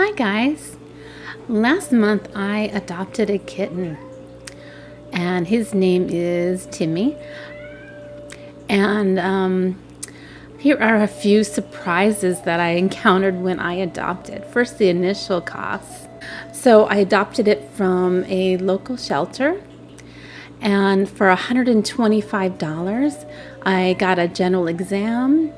Hi guys! Last month I adopted a kitten and his name is Timmy. And here are a few surprises that I encountered when I adopted. First, the initial costs. So I adopted it from a local shelter, and for $125 I got a general exam,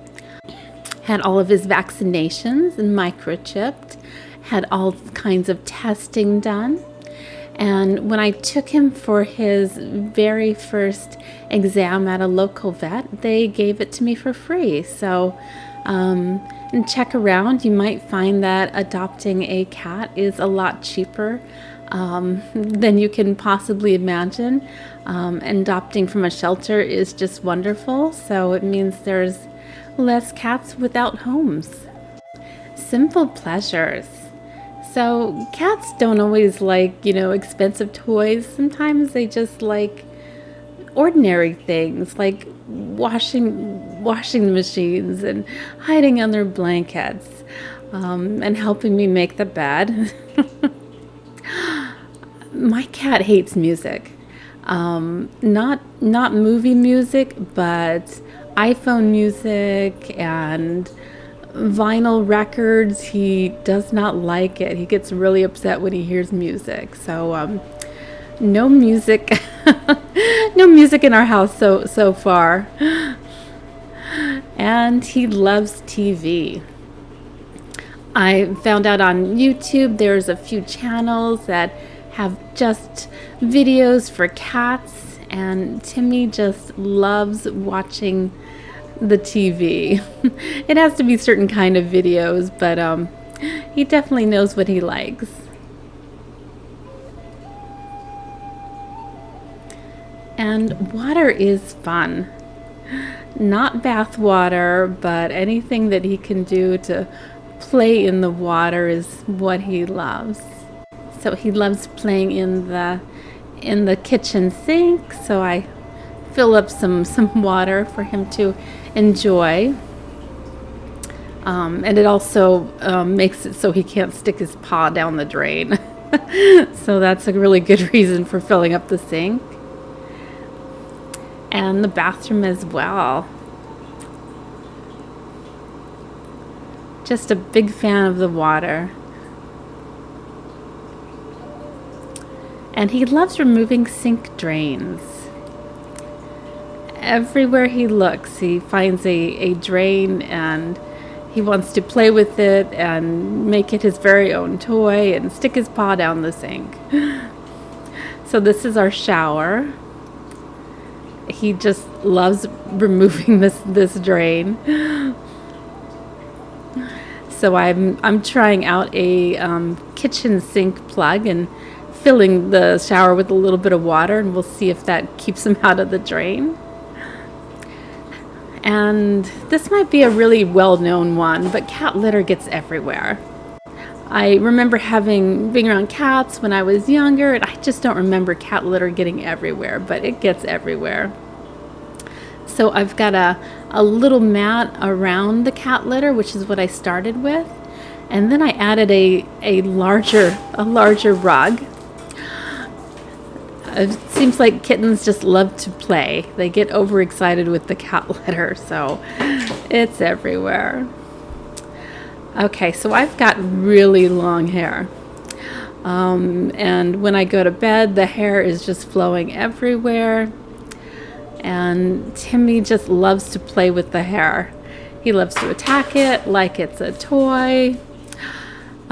had all of his vaccinations and microchipped, had all kinds of testing done. And when I took him for his very first exam at a local vet, they gave it to me for free. So and check around, you might find that adopting a cat is a lot cheaper than you can possibly imagine. Adopting from a shelter is just wonderful, so it means there's less cats without homes. Simple pleasures. So cats don't always like, expensive toys. Sometimes they just like ordinary things like washing the machines and hiding under blankets, and helping me make the bed. My cat hates music. Not movie music, but iPhone music and vinyl records. He does not like it. He gets really upset when he hears music. So no music no music in our house so far. And he loves TV. I found out on YouTube there's a few channels that have just videos for cats, and Timmy just loves watching the TV. It has to be certain kind of videos, but he definitely knows what he likes. And water is fun. Not bath water, but anything that he can do to play in the water is what he loves. So he loves playing in the kitchen sink, so I fill up some water for him to enjoy. And it also makes it so he can't stick his paw down the drain. So that's a really good reason for filling up the sink. And the bathroom as well. Just a big fan of the water. And he loves removing sink drains. Everywhere he looks, he finds a drain, and he wants to play with it and make it his very own toy and stick his paw down the sink. So this is our shower. He just loves removing this drain. So I'm trying out a kitchen sink plug and filling the shower with a little bit of water, and we'll see if that keeps him out of the drain. And this might be a really well-known one, but cat litter gets everywhere. I remember being around cats when I was younger, and I just don't remember cat litter getting everywhere, but it gets everywhere. So I've got a little mat around the cat litter, which is what I started with, and then I added a larger rug. It seems like kittens just love to play. They get overexcited with the cat litter, so it's everywhere. Okay, so I've got really long hair. And when I go to bed, the hair is just flowing everywhere. And Timmy just loves to play with the hair. He loves to attack it like it's a toy.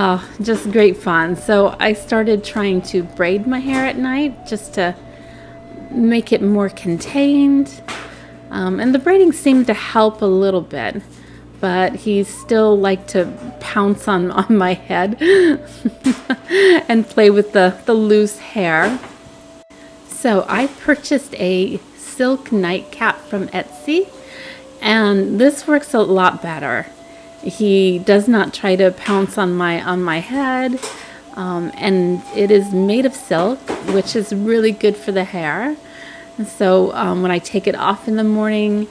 Oh, just great fun. So I started trying to braid my hair at night just to make it more contained. And the braiding seemed to help a little bit, but he still liked to pounce on my head and play with the loose hair. So I purchased a silk nightcap from Etsy, and this works a lot better. He does not try to pounce on my head, and it is made of silk, which is really good for the hair. And so when I take it off in the morning,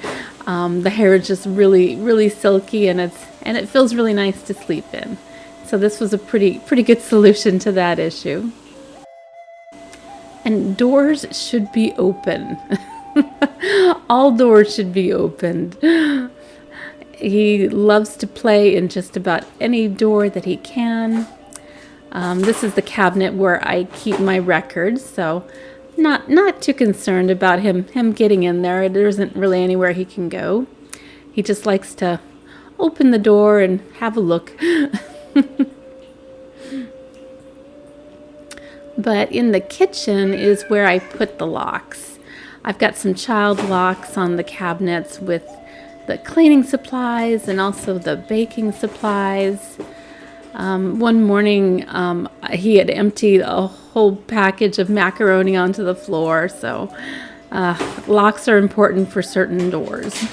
the hair is just really silky, and it feels really nice to sleep in. So this was a pretty good solution to that issue. And doors should be open. All doors should be opened. He loves to play in just about any door that he can. This is the cabinet where I keep my records, so not too concerned about him getting in there. There isn't really anywhere he can go. He just likes to open the door and have a look. But in the kitchen is where I put the locks. I've got some child locks on the cabinets with the cleaning supplies and also the baking supplies. One morning, he had emptied a whole package of macaroni onto the floor, so locks are important for certain doors.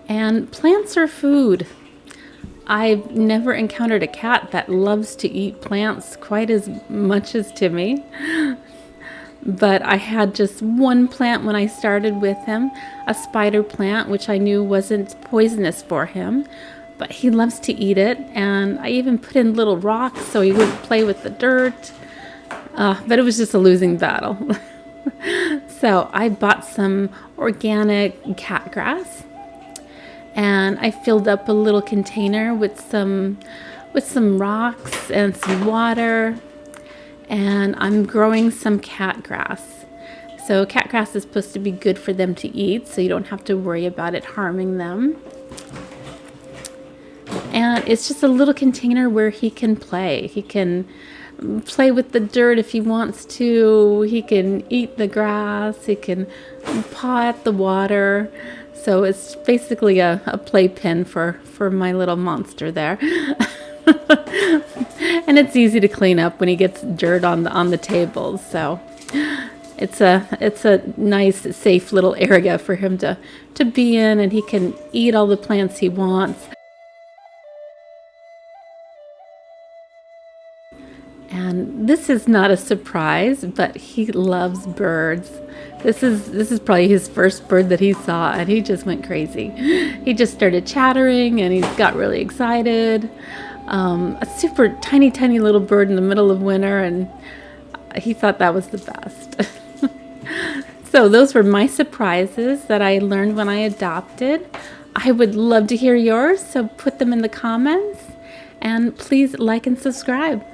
And plants are food. I've never encountered a cat that loves to eat plants quite as much as Timmy. But I had just one plant when I started with him, a spider plant, which I knew wasn't poisonous for him. But he loves to eat it, and I even put in little rocks so he wouldn't play with the dirt. But it was just a losing battle. So I bought some organic cat grass, and I filled up a little container with some rocks and some water, and I'm growing some cat grass. So cat grass is supposed to be good for them to eat, so you don't have to worry about it harming them. And it's just a little container where he can play. He can play with the dirt if he wants to. He can eat the grass. He can paw at the water. So it's basically a playpen for my little monster there. And it's easy to clean up when he gets dirt on the tables. So it's a nice, safe little area for him to be in, and he can eat all the plants he wants. And this is not a surprise, but he loves birds. This is probably his first bird that he saw, and he just went crazy. He just started chattering, and he got really excited. A super tiny little bird in the middle of winter, and he thought that was the best. So those were my surprises that I learned when I adopted. I would love to hear yours, so put them in the comments, and please like and subscribe.